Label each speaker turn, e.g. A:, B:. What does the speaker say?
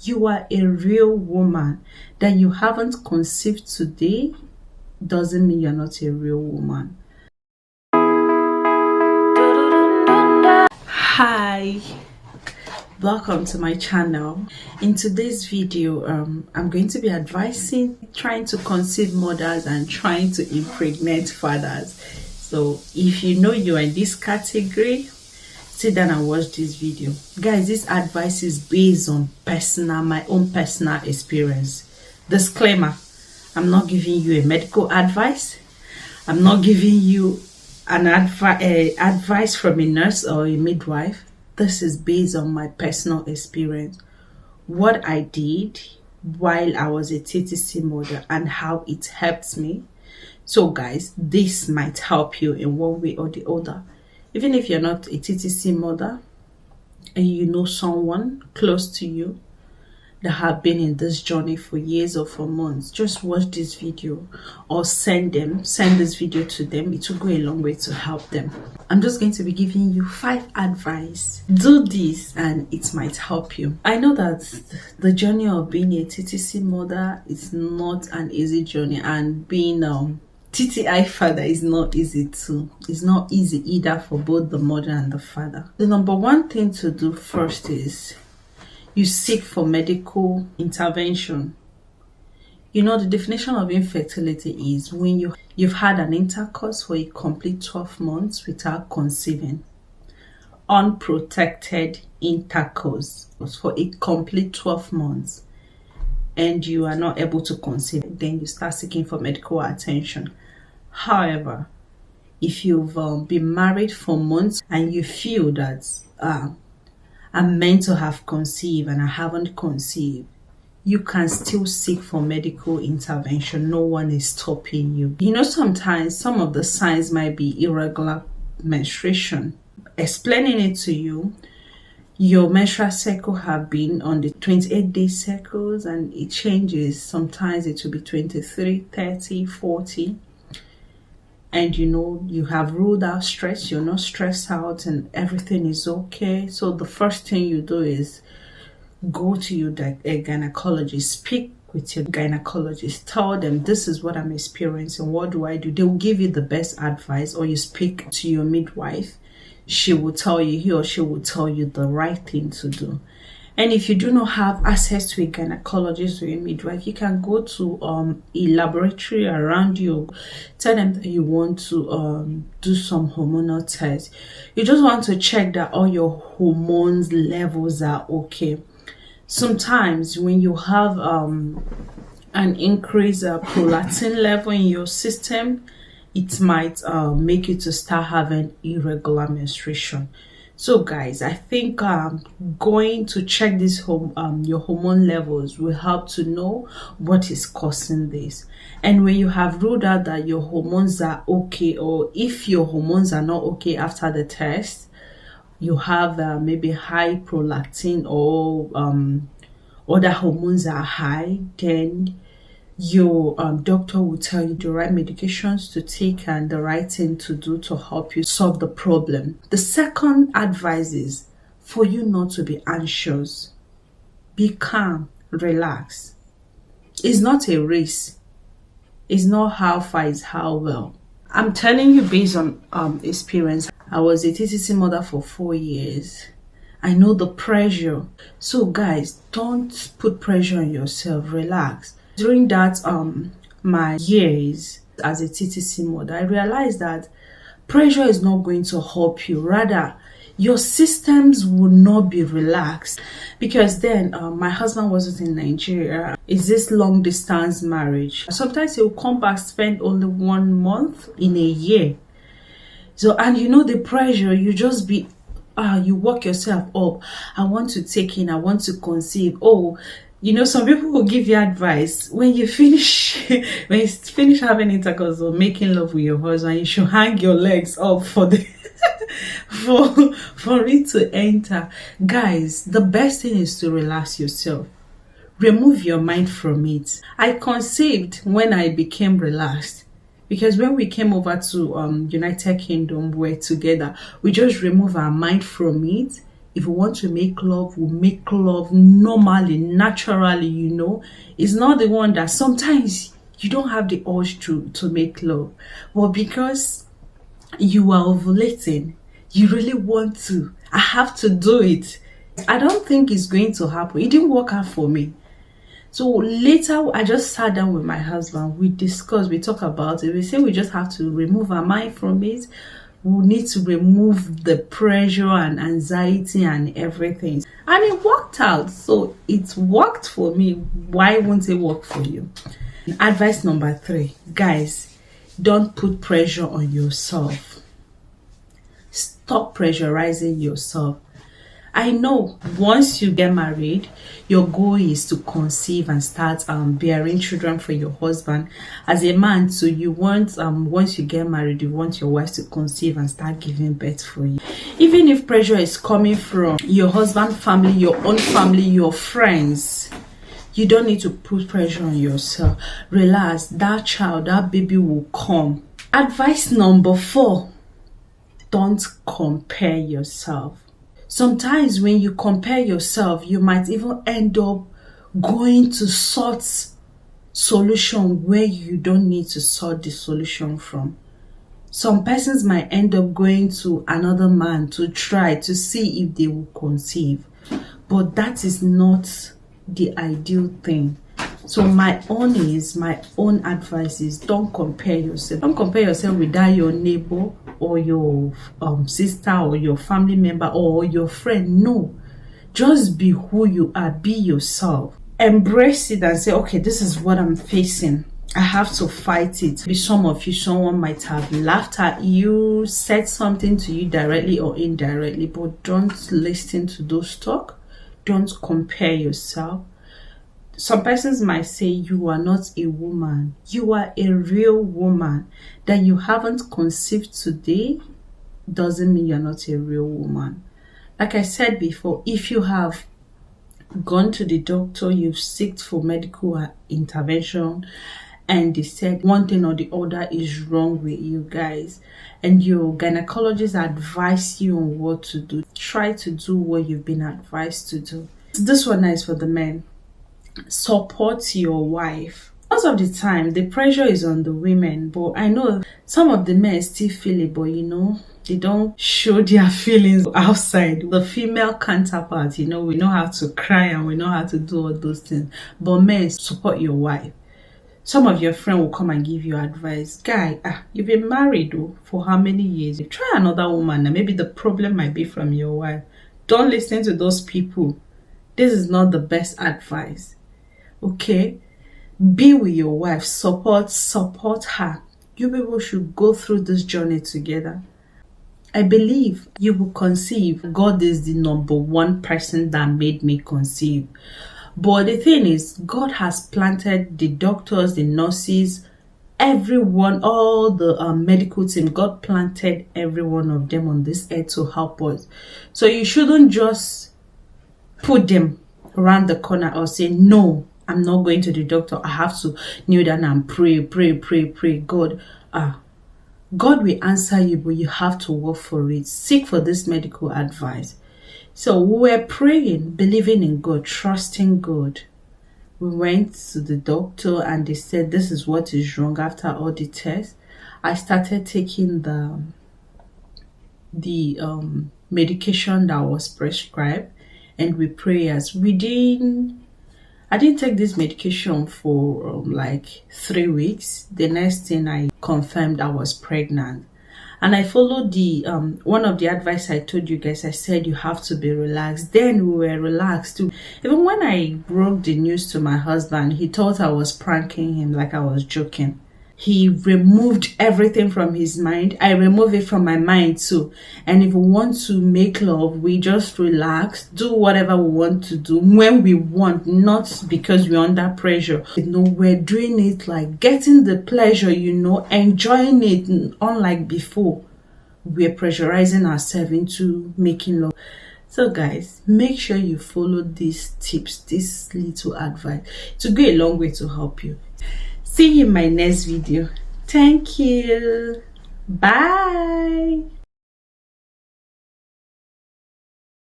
A: You are a real woman. That you haven't conceived today doesn't mean you're not a real woman. Hi, welcome to my channel. In today's video, I'm going to be advising trying to conceive mothers and trying to impregnate fathers. So if you know you're in this category, sit down and watch this video. Guys, this advice is based on my own personal experience. Disclaimer, I'm not giving you a medical advice. I'm not giving you an advice from a nurse or a midwife. This is based on my personal experience, what I did while I was a TTC mother and how it helped me. So guys, this might help you in one way or the other. Even if you're not a TTC mother and you know someone close to you that have been in this journey for years or for months, just watch this video or send this video to them. It will go a long way to help them. I'm just going to be giving you 5 advice. Do this and it might help you. I know that the journey of being a TTC mother is not an easy journey, and being TTI father is not easy too. It's not easy either for both the mother and the father. The number one thing to do first is you seek for medical intervention. You know, the definition of infertility is when you've had an intercourse for a complete 12 months without conceiving. Unprotected intercourse for a complete 12 months and you are not able to conceive, then you start seeking for medical attention. However, if you've been married for months and you feel that I'm meant to have conceived and I haven't conceived, you can still seek for medical intervention. No one is stopping you. You know, sometimes some of the signs might be irregular menstruation. Explaining it to you, your menstrual cycle have been on the 28-day cycles and it changes. Sometimes it will be 23, 30, 40. And you know, you have ruled out stress, you're not stressed out and everything is okay. So the first thing you do is go to your gynecologist, speak with your gynecologist, tell them this is what I'm experiencing, what do I do? They will give you the best advice, or you speak to your midwife. She will tell you, he or she will tell you the right thing to do. And if you do not have access to a gynecologist or a midwife, you can go to a laboratory around you. Tell them that you want to do some hormonal tests. You just want to check that all your hormones levels are okay. Sometimes when you have an increased prolactin level in your system, it might make you to start having irregular menstruation. So guys, I think going to check this your hormone levels will help to know what is causing this. And when you have ruled out that your hormones are okay, or if your hormones are not okay after the test, you have maybe high prolactin or other hormones are high, then your doctor will tell you the right medications to take and the right thing to do to help you solve the problem. The second advice is for you not to be anxious. Be calm, relax. It's not a race. It's not how far, it's how well. I'm telling you based on experience. I was a TTC mother for 4 years. I know the pressure. So guys, don't put pressure on yourself. Relax. During that my years as a TTC mother, I realized that pressure is not going to help you. Rather, your systems will not be relaxed. Because then my husband wasn't in Nigeria. It's this long distance marriage. Sometimes he will come back, spend only 1 month in a year. So, and you know the pressure, you just be you work yourself up. I want to take in, I want to conceive. Oh, you know, some people will give you advice when you finish having intercourse or making love with your husband, you should hang your legs up for the for it to enter. Guys, the best thing is to relax yourself. Remove your mind from it. I conceived when I became relaxed. Because when we came over to United Kingdom, we're together. We just remove our mind from it. If we want to make love, we'll make love normally, naturally, you know. It's not the one that sometimes you don't have the urge to make love. But because you are ovulating, you really want to. I have to do it. I don't think it's going to happen. It didn't work out for me. So later, I just sat down with my husband. We discussed, we talked about it. We said we just have to remove our mind from it. We need to remove the pressure and anxiety and everything. And it worked out. So it worked for me. Why won't it work for you? Advice number 3. Guys, don't put pressure on yourself. Stop pressurizing yourself. I know once you get married, your goal is to conceive and start bearing children for your husband. As a man, so you want, once you get married, you want your wife to conceive and start giving birth for you. Even if pressure is coming from your husband's family, your own family, your friends, you don't need to put pressure on yourself. Relax, that child, that baby will come. Advice number 4, don't compare yourself. Sometimes when you compare yourself, you might even end up going to sort solution where you don't need to sort the solution from. Some persons might end up going to another man to try to see if they will conceive. But that is not the ideal thing. So my own advice is don't compare yourself. Don't compare yourself with that your neighbor or your sister or your family member or your friend. No, just be who you are. Be yourself. Embrace it and say, okay, this is what I'm facing. I have to fight it. Maybe some of you, someone might have laughed at you, said something to you directly or indirectly, but don't listen to those talk. Don't compare yourself. Some persons might say you are not a woman. You are a real woman. That you haven't conceived today doesn't mean you're not a real woman. Like I said before, if you have gone to the doctor, you've sought for medical intervention, and they said one thing or the other is wrong with you guys, and your gynecologist advised you on what to do, try to do what you've been advised to do. This one is for the men. Support your wife. Most of the time, the pressure is on the women, but I know some of the men still feel it, but you know, they don't show their feelings outside. The female counterpart, you know, we know how to cry and we know how to do all those things. But men, support your wife. Some of your friends will come and give you advice. Guy, you've been married for how many years? Try another woman and maybe the problem might be from your wife. Don't listen to those people. This is not the best advice. Okay? Be with your wife. Support her. You people should go through this journey together. I believe you will conceive. God is the number 1 person that made me conceive. But the thing is, God has planted the doctors, the nurses, everyone, all the medical team. God planted every one of them on this earth to help us. So you shouldn't just put them around the corner or say, no, I'm not going to the doctor. I have to kneel down and pray. God, God will answer you, but you have to work for it. Seek for this medical advice. So we were praying, believing in God, trusting God. We went to the doctor and they said, this is what is wrong. After all the tests, I started taking the medication that was prescribed, and with prayers. I didn't take this medication for like 3 weeks. The next thing I confirmed I was pregnant. And I followed the one of the advice I told you guys. I said you have to be relaxed. Then we were relaxed too. Even when I broke the news to my husband, he thought I was pranking him, like I was joking. He removed everything from his mind. I removed it from my mind too. And if we want to make love, we just relax, do whatever we want to do when we want, not because we're under pressure. You know, we're doing it like getting the pleasure, you know, enjoying it, unlike before. We're pressurizing ourselves into making love. So guys, make sure you follow these tips, this little advice. To go a long way to help you. See you in my next video. Thank you. Bye.